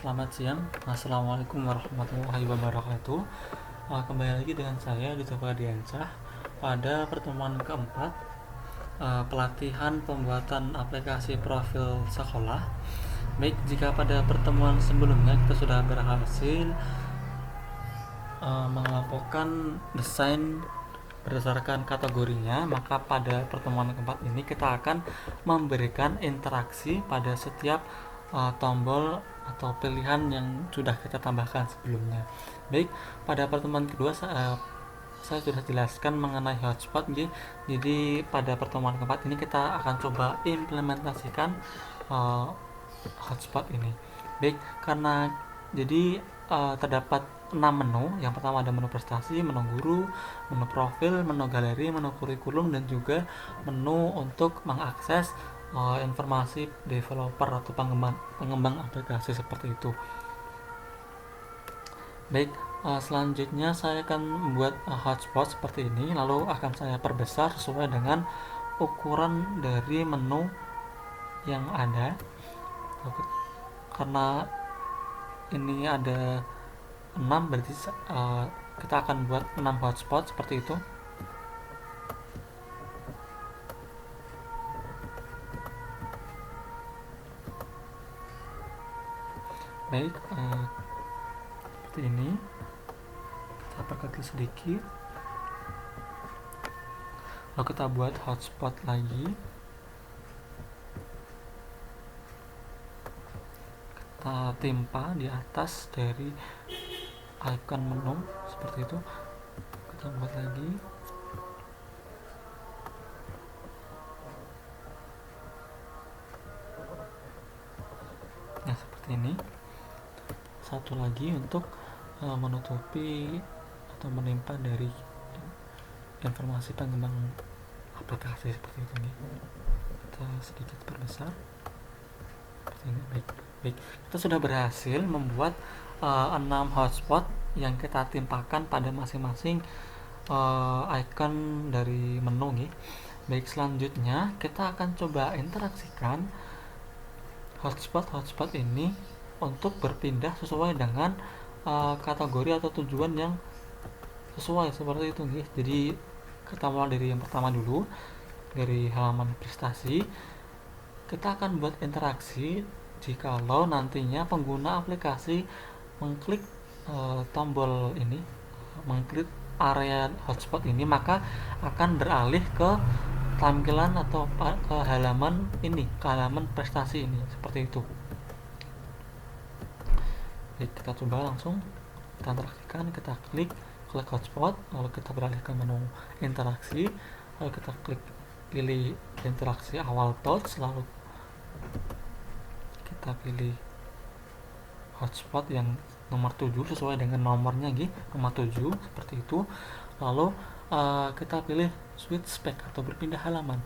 Selamat siang. Assalamualaikum warahmatullahi wabarakatuh. Kembali lagi dengan saya di Diansah pada pertemuan keempat, pelatihan pembuatan aplikasi profil sekolah. Baik, jika pada pertemuan sebelumnya kita sudah berhasil mengelompokkan desain berdasarkan kategorinya, maka pada pertemuan keempat ini kita akan memberikan interaksi pada setiap tombol atau pilihan yang sudah kita tambahkan sebelumnya. Baik, pada pertemuan kedua saya sudah jelaskan mengenai hotspot. Jadi pada pertemuan keempat ini kita akan coba implementasikan hotspot ini. Baik, karena jadi terdapat 6 menu. Yang pertama ada menu prestasi, menu guru, menu profil, menu galeri, menu kurikulum, dan juga menu untuk mengakses informasi developer atau pengembang aplikasi seperti itu. Baik, selanjutnya saya akan membuat hotspot seperti ini, lalu akan saya perbesar sesuai dengan ukuran dari menu yang ada. Karena ini ada 6, berarti kita akan buat 6 hotspot seperti itu. Baik, seperti ini. Kita perkecil sedikit, lalu kita buat hotspot lagi. Kita timpa di atas dari icon menu seperti itu. Kita buat lagi. Nah, seperti ini. Satu lagi untuk menutupi atau menimpa dari informasi pengembang aplikasi seperti itu nih. Kita sedikit perbesar seperti ini. Baik, kita sudah berhasil membuat 6 hotspot yang kita timpakan pada masing-masing icon dari menu nih. Baik, selanjutnya kita akan coba interaksikan hotspot ini untuk berpindah sesuai dengan kategori atau tujuan yang sesuai seperti itu guys. Jadi kita mulai dari yang pertama dulu, dari halaman prestasi. Kita akan buat interaksi jikalau nantinya pengguna aplikasi mengklik tombol ini, mengklik area hotspot ini, maka akan beralih ke tampilan atau ke halaman ini, ke halaman prestasi ini, seperti itu. Jadi kita coba langsung kita interaksikan. Kita klik hotspot, lalu kita beralih ke menu interaksi, lalu kita pilih interaksi awal touch, lalu kita pilih hotspot yang nomor 7 sesuai dengan nomornya nomor 7 seperti itu. Lalu kita pilih switch spec atau berpindah halaman.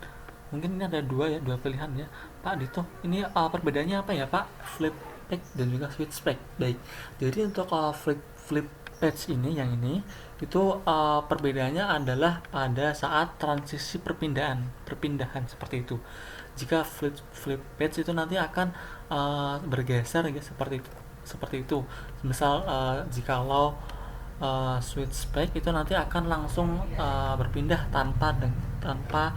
Mungkin ini ada dua pilihan ya Pak Dito. Ini perbedaannya apa ya Pak? Flip page dan juga switch spec. Baik, jadi untuk flip page ini, yang ini itu perbedaannya adalah pada saat transisi perpindahan seperti itu. Jika flip page itu nanti akan bergeser ya, seperti itu. Misal jikalau switch spec itu nanti akan langsung berpindah tanpa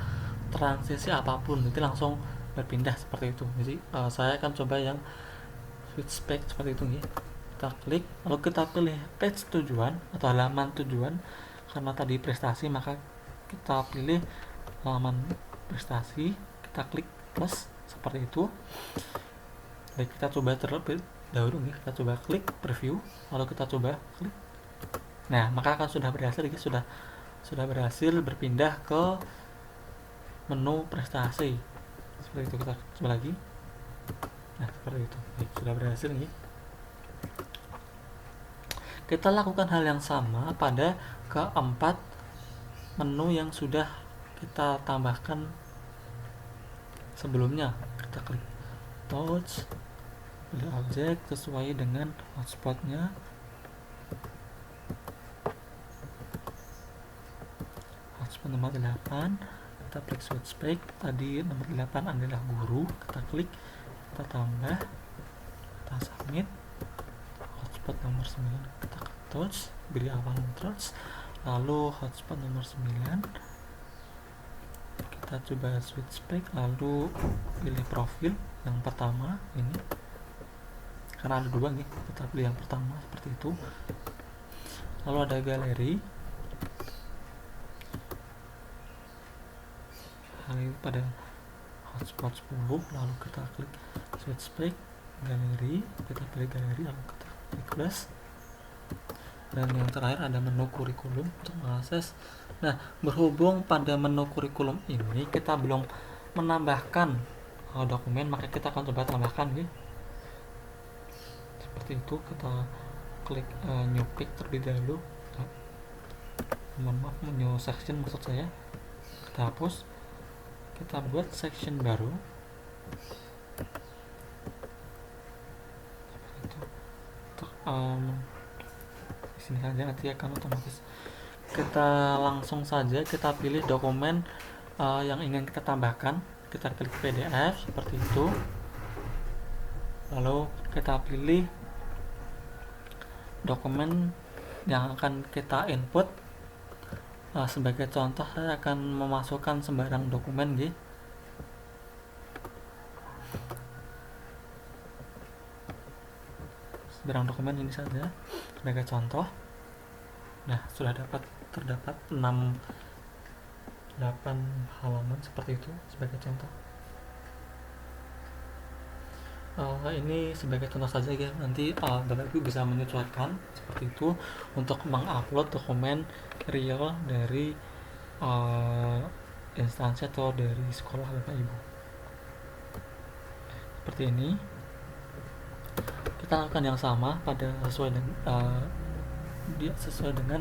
transisi apapun, jadi langsung berpindah seperti itu. Jadi saya akan coba yang switch spec seperti itu nih. Kita klik, lalu kita pilih page tujuan atau halaman tujuan. Karena tadi prestasi, maka kita pilih halaman prestasi. Kita klik plus seperti itu. Baik, kita coba terlebih dahulu nih. Kita coba klik preview, lalu kita coba klik. Nah, maka akan sudah berhasil sudah berhasil berpindah ke menu prestasi. Seperti itu. Kita coba lagi. Nah, seperti itu. Baik, sudah berhasil nih. Kita lakukan hal yang sama pada keempat menu yang sudah kita tambahkan sebelumnya. Kita klik touch, pilih objek sesuai dengan hotspotnya. Hotspot nomor 8, kita klik switch spec. Tadi nomor 8 adalah guru. Kita klik, kita tambah, kita submit. 9, kita touch, beri awal terus, lalu hotspot nomor 9, kita coba switch back, lalu pilih profil yang pertama ini, karena ada dua nih, kita pilih yang pertama seperti itu. Lalu ada galeri, hal ini pada hotspot 10, lalu kita klik switch back, galeri, kita pilih galeri, lalu kita klik plus. Dan yang terakhir ada menu kurikulum untuk mengakses. Nah, berhubung pada menu kurikulum ini kita belum menambahkan dokumen, maka kita akan coba tambahkan ya. Seperti itu, kita klik new pick terlebih dahulu. Mohon maaf, new section maksud saya. Kita hapus. Kita buat section baru. Seperti itu. Untuk sini saja nanti akan otomatis. Kita langsung saja kita pilih dokumen yang ingin kita tambahkan, kita klik PDF seperti itu, lalu kita pilih dokumen yang akan kita input. Sebagai contoh saya akan memasukkan sembarang dokumen gitu. Sembarang dokumen ini saja sebagai contoh. Nah, sudah terdapat 8 halaman seperti itu sebagai contoh. Ini sebagai contoh saja ya, nanti Bapak Ibu bisa menyesuaikan seperti itu untuk mengupload dokumen real dari instansi atau dari sekolah Bapak Ibu. Seperti ini. Kita lakukan yang sama pada sesuai dengan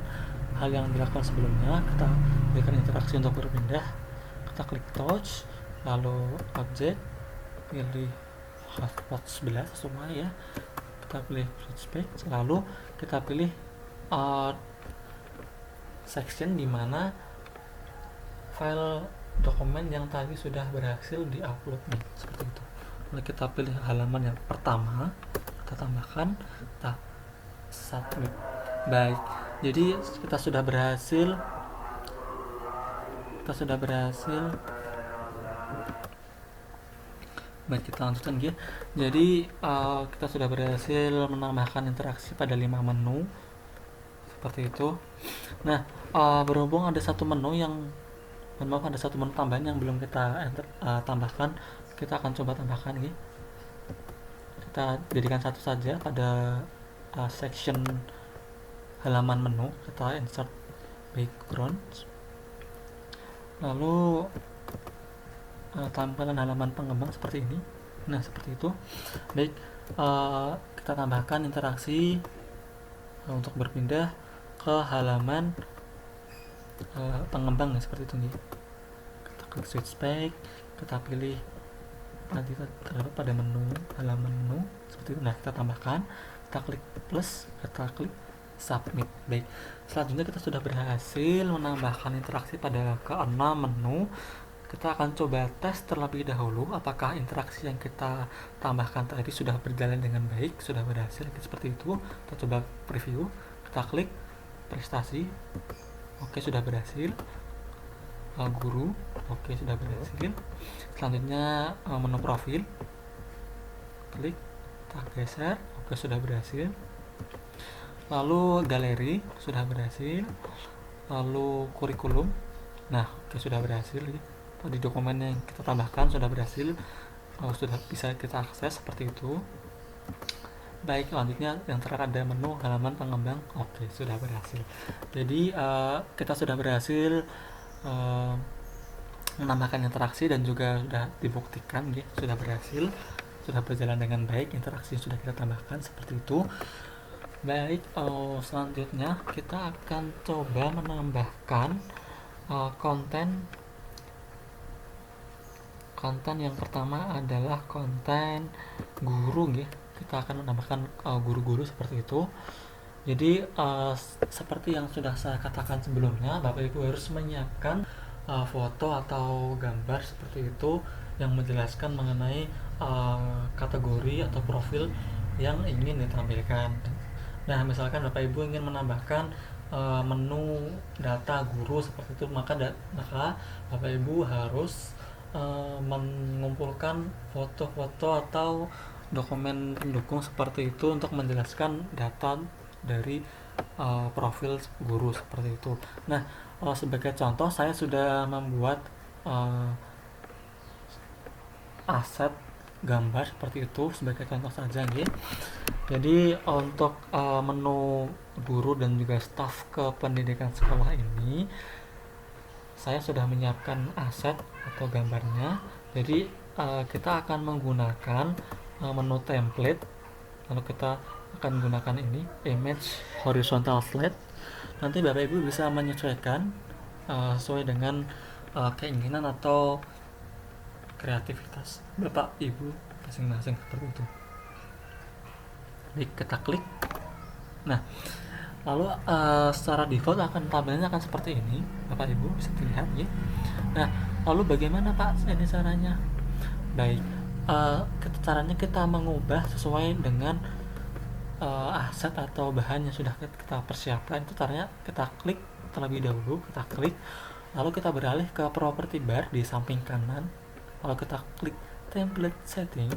hal yang dilakukan sebelumnya. Kita berikan interaksi untuk berpindah, kita klik touch, lalu objek, pilih hotspot 11 semua ya, kita pilih switch back, lalu kita pilih section di mana file dokumen yang tadi sudah berhasil diupload nih, seperti itu. Lalu kita pilih halaman yang pertama, kita tambahkan, kita submit. Baik, jadi kita sudah berhasil baik, kita lanjutkan ya. Jadi kita sudah berhasil menambahkan interaksi pada 5 menu seperti itu. Nah, berhubung ada satu menu tambahan yang belum kita tambahkan, kita akan coba tambahkan ya. Kita jadikan satu saja pada section halaman menu, kita insert background, lalu tampilan halaman pengembang seperti ini. Nah, seperti itu. Baik, kita tambahkan interaksi untuk berpindah ke halaman pengembang ya, seperti itu nih. Kita klik switch back, kita pilih nanti terdapat pada menu halaman menu seperti itu. Nah, kita tambahkan, kita klik plus, kita klik submit. Baik, selanjutnya kita sudah berhasil menambahkan interaksi pada ke-6 menu. Kita akan coba tes terlebih dahulu apakah interaksi yang kita tambahkan tadi sudah berjalan dengan baik, sudah berhasil seperti itu. Kita coba preview, kita klik prestasi, oke, sudah berhasil. Guru, oke, sudah berhasil. Selanjutnya menu profil, klik, kita geser, oke, sudah berhasil. Lalu galeri, sudah berhasil. Lalu kurikulum, nah, oke, sudah berhasil. Di dokumen yang kita tambahkan sudah berhasil, sudah bisa kita akses seperti itu. Baik, selanjutnya yang terakhir ada menu halaman pengembang, oke, sudah berhasil. Jadi kita sudah berhasil menambahkan interaksi dan juga sudah dibuktikan ya, sudah berhasil, sudah berjalan dengan baik interaksi yang sudah kita tambahkan seperti itu. Baik, selanjutnya kita akan coba menambahkan konten yang pertama adalah konten guru ya. Kita akan menambahkan guru-guru seperti itu. Jadi seperti yang sudah saya katakan sebelumnya, Bapak Ibu harus menyiapkan foto atau gambar seperti itu yang menjelaskan mengenai kategori atau profil yang ingin ditampilkan. Nah, misalkan Bapak Ibu ingin menambahkan menu data guru seperti itu, maka Bapak Ibu harus mengumpulkan foto-foto atau dokumen pendukung seperti itu untuk menjelaskan data dari profil guru seperti itu. Nah, sebagai contoh saya sudah membuat uh, aset gambar seperti itu sebagai contoh saja nggih. Jadi untuk menu guru dan juga staf kependidikan sekolah ini saya sudah menyiapkan aset atau gambarnya. Jadi kita akan menggunakan menu template, lalu kita akan menggunakan ini image horizontal slide. Nanti Bapak Ibu bisa menyesuaikan sesuai dengan keinginan atau kreativitas Bapak Ibu masing-masing seperti itu. Jadi kita klik. Nah, lalu secara default tampilannya akan seperti ini, Bapak Ibu bisa dilihat ya. Nah, lalu bagaimana Pak ini caranya? Baik, caranya kita mengubah sesuai dengan aset atau bahan yang sudah kita persiapkan. Itu caranya kita klik terlebih dahulu, kita klik, lalu kita beralih ke property bar di samping kanan, lalu kita klik template setting.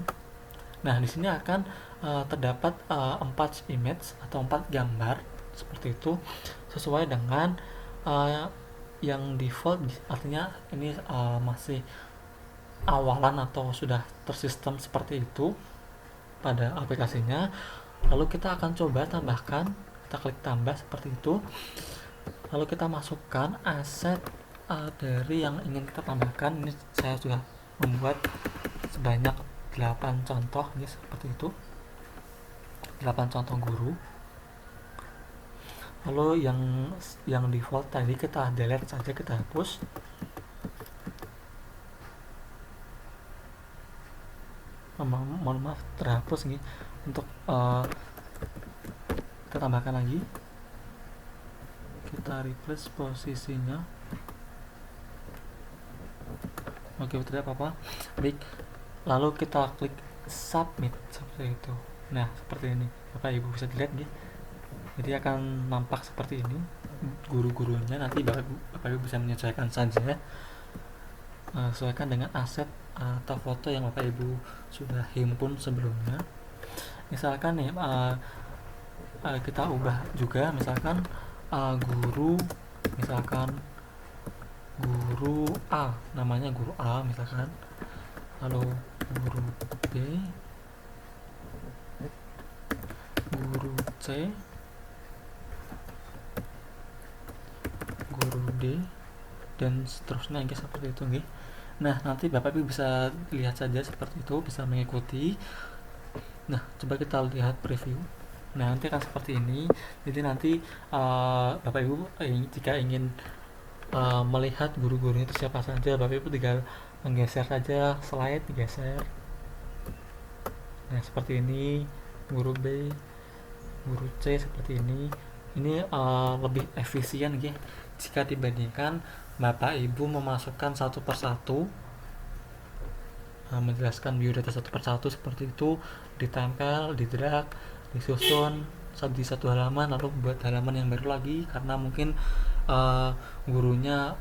Nah, di sini akan terdapat 4 image atau 4 gambar seperti itu sesuai dengan yang default, artinya ini masih awalan atau sudah tersistem seperti itu pada aplikasinya. Lalu kita akan coba tambahkan, kita klik tambah seperti itu, lalu kita masukkan aset dari yang ingin kita tambahkan. Ini saya sudah membuat sebanyak 8 contoh ini seperti itu, 8 contoh guru. Lalu yang default tadi kita delete saja, kita hapus. Mohon maaf terhapus nih. Untuk kita tambahkan lagi, kita replace posisinya. Oke, tidak apa-apa. Baik, lalu kita klik submit seperti itu. Nah, seperti ini Bapak Ibu bisa dilihat nih. Jadi akan nampak seperti ini guru-gurunya. Nanti Bapak Ibu bisa menyesuaikan saja, sesuaikan dengan aset atau foto yang Bapak Ibu sudah himpun sebelumnya. Misalkan nih kita ubah juga, misalkan guru, misalkan guru A, namanya guru A misalkan, lalu guru B, guru C, guru D, dan seterusnya guys, seperti itu nih. Nah, nanti Bapak Ibu bisa lihat saja seperti itu, bisa mengikuti. Nah, coba kita lihat preview. Nah, nanti akan seperti ini. Jadi nanti Bapak Ibu jika ingin melihat guru-gurunya itu siapa saja, Bapak Ibu tinggal menggeser saja slide, digeser. Nah, seperti ini. Guru B, guru C seperti ini. Ini lebih efisien ya jika dibandingkan Bapak Ibu memasukkan satu persatu, menjelaskan biodata satu persatu seperti itu, ditempel, didrag, disusun di satu halaman, lalu buat halaman yang baru lagi, karena mungkin gurunya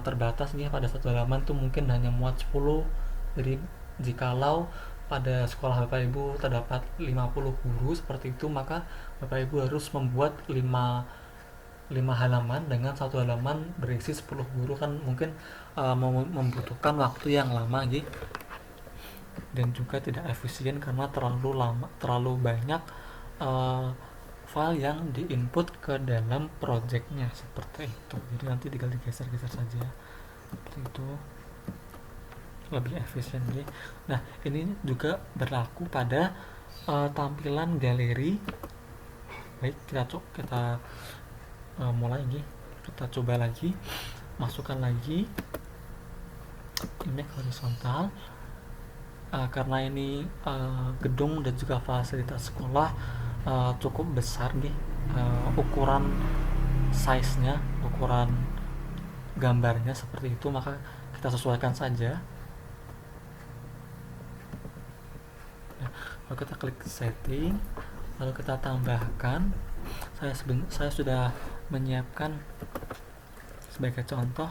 terbatas nih pada satu halaman tuh mungkin hanya muat 10. Jadi jikalau pada sekolah Bapak Ibu terdapat 50 guru seperti itu, maka Bapak Ibu harus membuat 5 halaman dengan satu halaman berisi 10 guru, kan mungkin membutuhkan waktu yang lama gitu, dan juga tidak efisien karena terlalu banyak file yang diinput ke dalam projectnya seperti itu. Jadi nanti tinggal digeser-geser saja seperti itu, lebih efisien gitu. Nah, ini juga berlaku pada tampilan galeri. Baik, kita mulai lagi, kita coba lagi, masukkan lagi image horizontal. Karena ini gedung dan juga fasilitas sekolah cukup besar nih, ukuran size-nya, ukuran gambarnya seperti itu, maka kita sesuaikan saja. Nah, lalu kita klik setting, lalu kita tambahkan saya sudah menyiapkan sebagai contoh.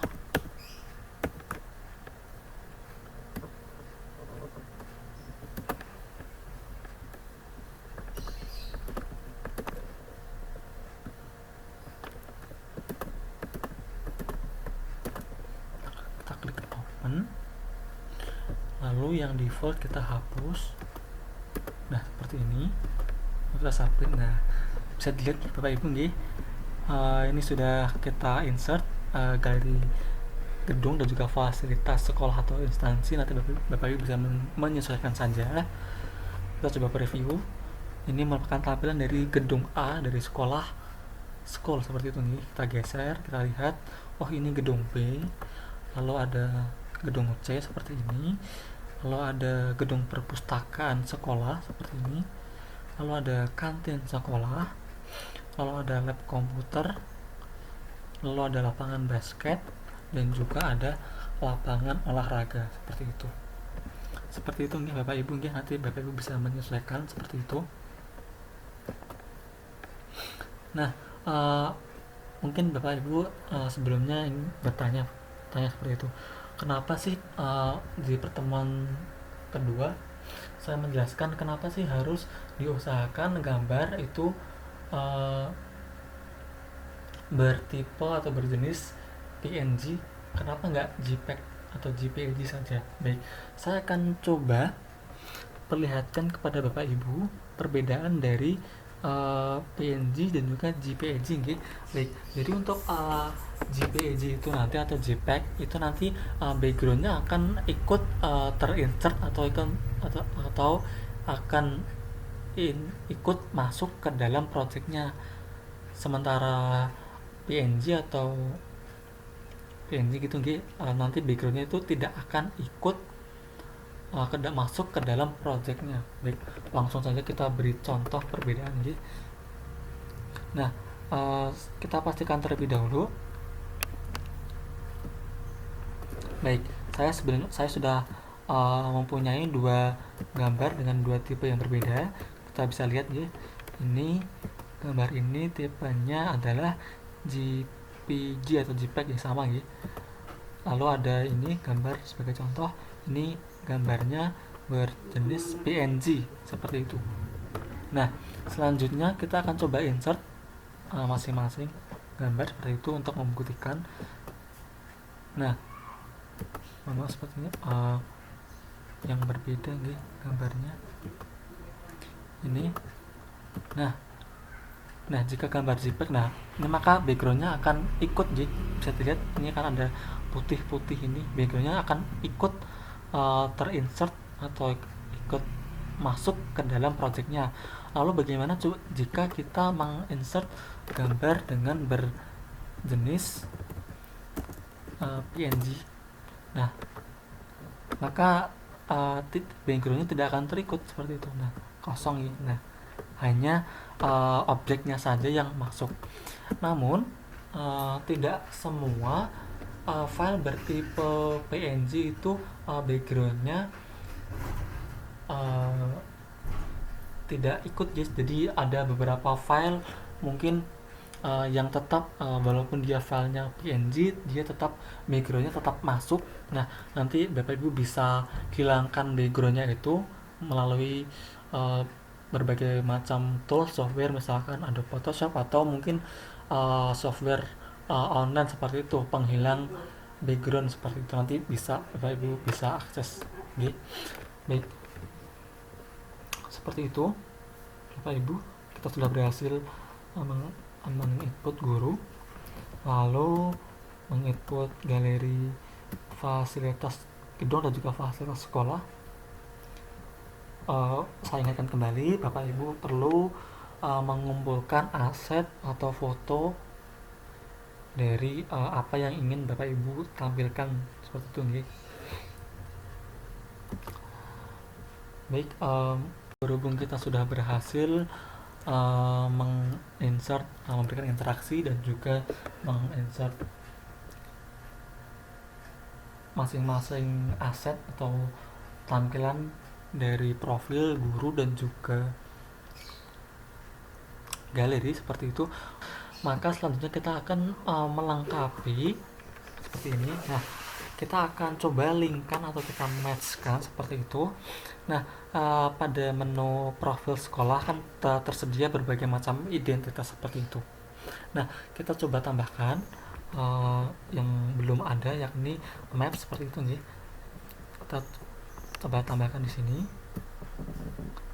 Kita klik open, lalu yang default kita hapus. Nah, seperti ini kita submit. Nah, bisa dilihat Bapak Ibu nggih, ini sudah kita insert galeri gedung dan juga fasilitas sekolah atau instansi. Nanti Bapak Ibu bisa menyesuaikan saja. Kita coba preview. Ini merupakan tampilan dari gedung A dari sekolah seperti itu nih. Kita geser, kita lihat, oh ini gedung B, lalu ada gedung C seperti ini, lalu ada gedung perpustakaan sekolah seperti ini, lalu ada kantin sekolah, lalu ada lab komputer, lalu ada lapangan basket, dan juga ada lapangan olahraga seperti itu nih Bapak Ibu nih. Nanti Bapak Ibu bisa menyesuaikan seperti itu. Nah, mungkin Bapak Ibu sebelumnya bertanya seperti itu, kenapa sih di pertemuan kedua saya menjelaskan kenapa sih harus diusahakan gambar itu bertipe atau berjenis PNG, kenapa nggak JPEG atau JPG saja. Baik, saya akan coba perlihatkan kepada Bapak Ibu perbedaan dari PNG dan juga JPG gitu. Baik, jadi untuk JPG itu nanti atau JPEG itu nanti backgroundnya akan ikut terinsert atau akan ikut masuk ke dalam projectnya. Sementara PNG atau PNG gitu nanti backgroundnya itu tidak akan ikut masuk ke dalam projectnya. Baik, langsung saja kita beri contoh perbedaan gitu. Nah, kita pastikan terlebih dahulu. Baik, saya sudah mempunyai dua gambar dengan dua tipe yang berbeda. Kita bisa lihat ya, ini gambar ini tipenya adalah JPG atau JPEG yang sama ya. Lalu ada ini gambar sebagai contoh, ini gambarnya berjenis PNG seperti itu. Nah, selanjutnya kita akan coba insert masing-masing gambar seperti itu untuk membuktikan. Nah, memang sepertinya yang berbeda nih gambarnya ini. Nah, jika gambar JPEG, ini maka backgroundnya akan ikut bisa dilihat ini kan ada putih-putih, ini backgroundnya akan ikut terinsert atau ikut masuk ke dalam projectnya. Lalu bagaimana jika kita menginsert gambar dengan berjenis PNG? Nah, maka backgroundnya tidak akan terikut seperti itu. Nah, kosong ya. Nah, hanya objeknya saja yang masuk. Namun tidak semua file bertipe PNG itu backgroundnya tidak ikut guys. Jadi ada beberapa file mungkin yang tetap walaupun dia filenya PNG, dia tetap backgroundnya tetap masuk. Nah, nanti Bapak Ibu bisa hilangkan backgroundnya itu melalui berbagai macam tools software, misalkan Adobe Photoshop atau mungkin software online seperti itu, penghilang background seperti itu. Nanti bisa Bapak Ibu bisa akses. Baik, seperti itu Bapak Ibu, kita sudah berhasil menginput guru, lalu menginput galeri fasilitas gedung dan juga fasilitas sekolah. Saya ingatkan kembali, Bapak Ibu perlu mengumpulkan aset atau foto dari apa yang ingin Bapak Ibu tampilkan seperti itu nih. Baik, berhubung kita sudah berhasil menginsert, memberikan interaksi dan juga menginsert masing-masing aset atau tampilan dari profil guru dan juga galeri seperti itu. Maka selanjutnya kita akan melengkapi seperti ini. Nah, kita akan coba linkkan atau kita matchkan seperti itu. Nah, pada menu profil sekolah kan tersedia berbagai macam identitas seperti itu. Nah, kita coba tambahkan yang belum ada, yakni map seperti itu nih. Kita coba tambahkan di sini.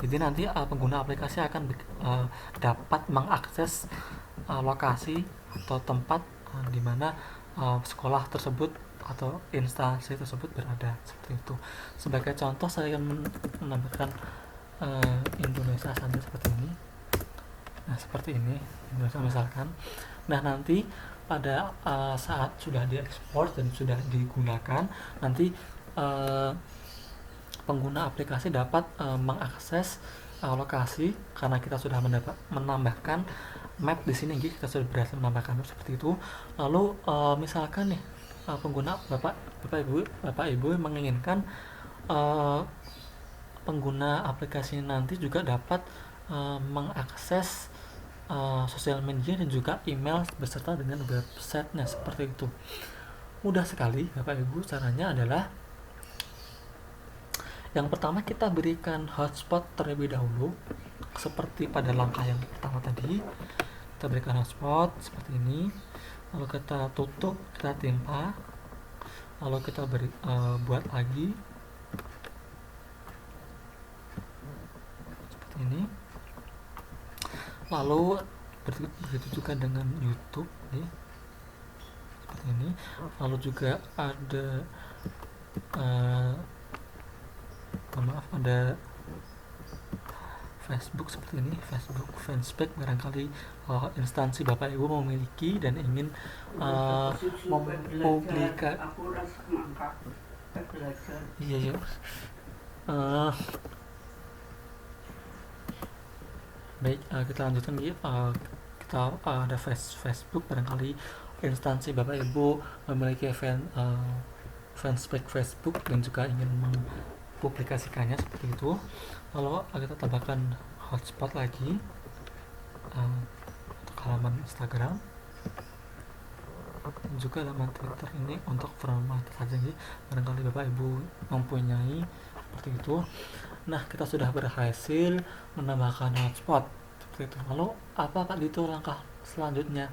Jadi nanti pengguna aplikasi akan dapat mengakses lokasi atau tempat di mana sekolah tersebut atau instansi tersebut berada seperti itu. Sebagai contoh saya akan menambahkan Indonesia saja seperti ini. Nah, seperti ini Indonesia misalkan. Nah, nanti pada saat sudah diekspor dan sudah digunakan, nanti pengguna aplikasi dapat mengakses lokasi karena kita sudah menambahkan map di sini. Kita sudah berhasil menambahkan map seperti itu. Lalu misalkan nih pengguna bapak ibu menginginkan pengguna aplikasi nanti juga dapat mengakses sosial media dan juga email beserta dengan websitenya seperti itu. Mudah sekali bapak ibu. Caranya adalah yang pertama kita berikan hotspot terlebih dahulu seperti pada langkah yang pertama tadi. Kita berikan hotspot seperti ini, lalu kita tutup, kita timpa, lalu kita buat lagi seperti ini. Lalu begitu juga dengan YouTube nih, seperti ini. Lalu juga ada ada Facebook seperti ini, Facebook fanspage. Barangkali instansi bapak ibu memiliki dan ingin mempublikasikan. Iya. Baik, kita lanjutkan lagi. Kita ada Facebook. Barangkali instansi bapak ibu memiliki fanspage Facebook dan juga ingin publikasikannya seperti itu. Lalu kita tambahkan hotspot lagi untuk halaman Instagram dan juga halaman Twitter. Ini untuk formalitas saja nih, barangkali bapak ibu mempunyai seperti itu. Nah, kita sudah berhasil menambahkan hotspot seperti itu. Lalu apa Pak itu langkah selanjutnya?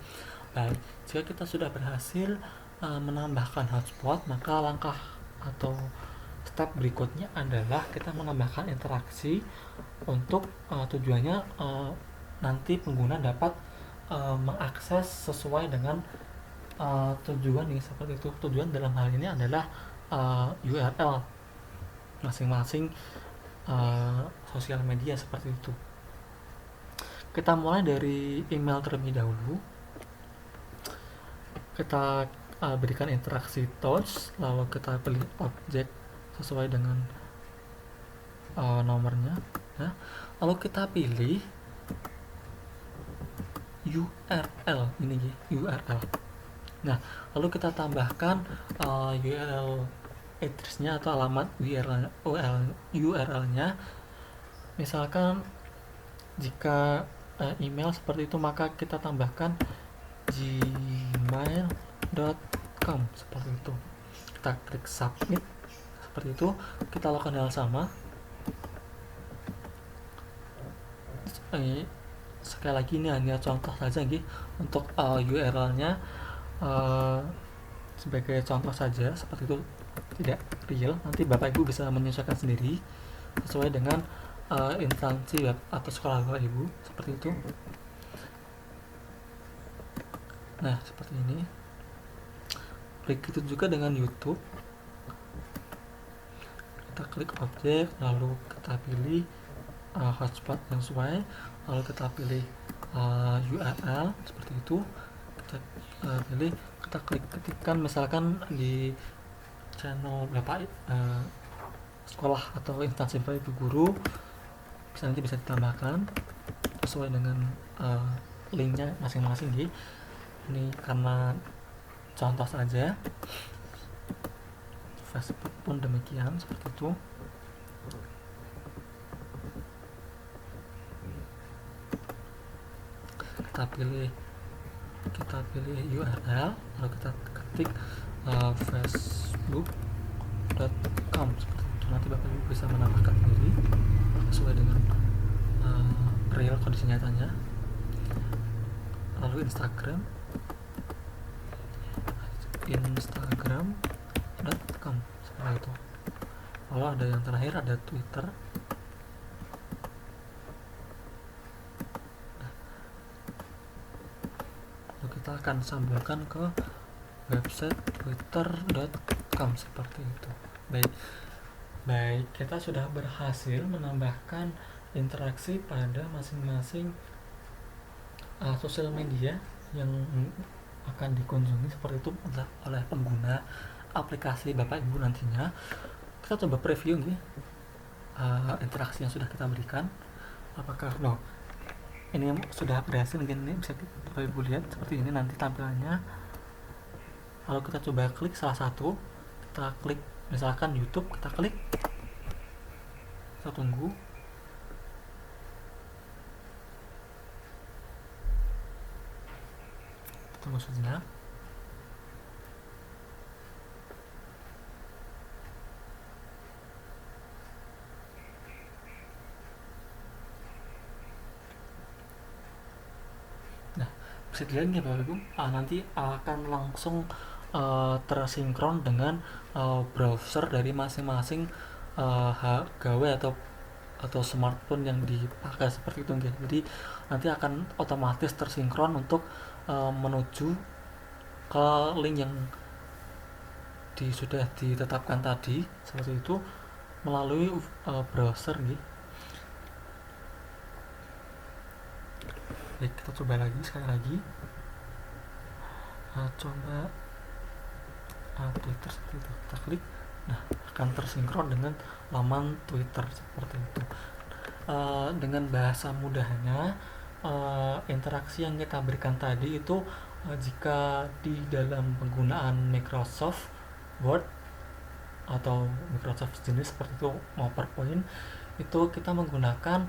Baik, jika kita sudah berhasil menambahkan hotspot, maka langkah atau step berikutnya adalah kita menambahkan interaksi untuk tujuannya nanti pengguna dapat mengakses sesuai dengan tujuan ini seperti itu. Tujuan dalam hal ini adalah URL masing-masing sosial media seperti itu. Kita mulai dari email terlebih dahulu. Kita berikan interaksi touch, lalu kita pilih objek sesuai dengan nomornya. Nah, lalu kita pilih URL ini, URL. Nah, lalu kita tambahkan URL address-nya atau alamat URL-nya. Misalkan jika email seperti itu, maka kita tambahkan gmail.com seperti itu. Kita klik submit seperti itu. Kita lakukan hal sama. Sekali lagi ini hanya contoh saja untuk URL-nya sebagai contoh saja seperti itu, tidak real. Nanti bapak ibu bisa menyesuaikan sendiri sesuai dengan instansi web atau sekolah bapak ibu seperti itu. Nah, seperti ini. Begitu juga dengan YouTube. Kita klik objek, lalu kita pilih hotspot yang sesuai, lalu kita pilih URL seperti itu. Kita pilih, kita klik ketikkan misalkan di channel bapak sekolah atau instansi bapak ibu guru, nanti bisa ditambahkan sesuai dengan linknya masing-masing. Ini karena contoh saja. Facebook pun demikian seperti itu. kita pilih URL, lalu kita ketik facebook.com seperti itu. Nanti Bapak Ibu bisa menambahkan sendiri sesuai dengan real kondisi nyatanya. Lalu Instagram instagram.com seperti itu. Lalu ada yang terakhir, ada Twitter. Lalu kita akan sambungkan ke website twitter.com seperti itu. Baik, kita sudah berhasil menambahkan interaksi pada masing-masing sosial media yang akan dikunjungi seperti itu oleh pengguna aplikasi Bapak Ibu nantinya. Kita coba preview nih interaksi yang sudah kita berikan. Apakah ini sudah berhasil? Mungkin ini bisa Bapak Ibu lihat seperti ini nanti tampilannya. Lalu kita coba klik salah satu, kita klik misalkan YouTube, kita klik, kita tunggu. Tunggu sejenak. Nah, bisa dilihat nih Bapak Ibu, nanti akan langsung tersinkron dengan browser dari masing-masing gawai atau smartphone yang dipakai seperti itu. Jadi nanti akan otomatis tersinkron untuk menuju ke link yang sudah ditetapkan tadi seperti itu melalui browser nih. Baik, kita coba lagi sekali lagi. Coba Twitter seperti itu, kita klik, nah akan tersinkron dengan laman Twitter seperti itu. Dengan bahasa mudahnya, interaksi yang kita berikan tadi itu jika di dalam penggunaan Microsoft Word atau Microsoft jenis seperti itu mau PowerPoint, itu kita menggunakan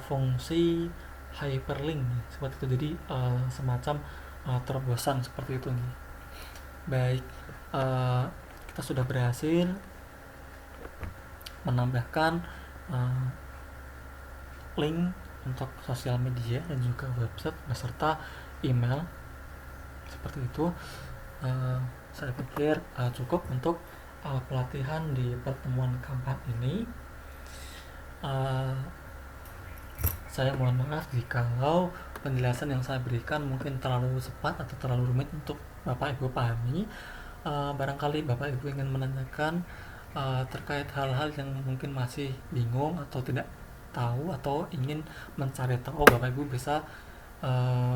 fungsi hyperlink seperti itu. Jadi semacam terobosan seperti itu nih. Baik, kita sudah berhasil menambahkan link untuk sosial media dan juga website beserta email seperti itu. Saya pikir cukup untuk pelatihan di pertemuan keempat ini. Saya mohon maaf jikalau penjelasan yang saya berikan mungkin terlalu cepat atau terlalu rumit untuk Bapak Ibu pahami. Barangkali Bapak Ibu ingin menanyakan terkait hal-hal yang mungkin masih bingung atau tidak tahu atau ingin mencari tahu, Bapak Ibu bisa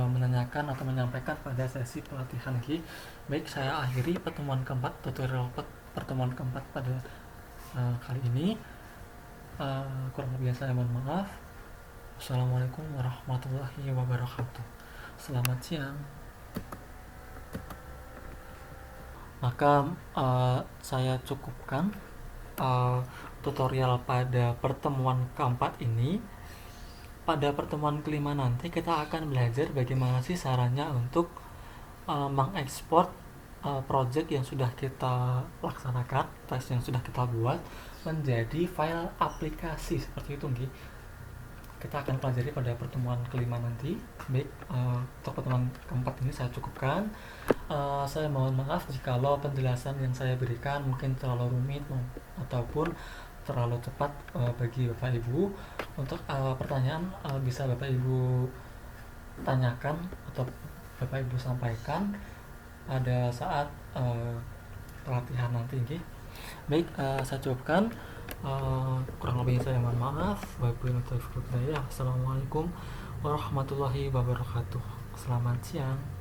menanyakan atau menyampaikan pada sesi pelatihan ini. Baik, saya akhiri pertemuan keempat, tutorial pertemuan keempat pada kali ini. Kurang lebih saya mohon maaf. Assalamualaikum warahmatullahi wabarakatuh. Selamat siang. Maka saya cukupkan tutorial pada pertemuan keempat ini. Pada pertemuan kelima nanti kita akan belajar bagaimana sih caranya untuk mengekspor project yang sudah kita laksanakan, tes yang sudah kita buat menjadi file aplikasi seperti itu nih. Kita akan pelajari pada pertemuan kelima nanti. Baik, untuk pertemuan keempat ini saya cukupkan. Saya mohon maaf jikalau penjelasan yang saya berikan mungkin terlalu rumit ataupun terlalu cepat bagi Bapak Ibu. Untuk pertanyaan bisa Bapak Ibu tanyakan atau Bapak Ibu sampaikan pada saat pelatihan nanti. Baik, saya cukupkan. Kurang lebih saya mohon maaf. Wabillahi taufiq wal hidayah. Assalamualaikum warahmatullahi wabarakatuh. Selamat siang.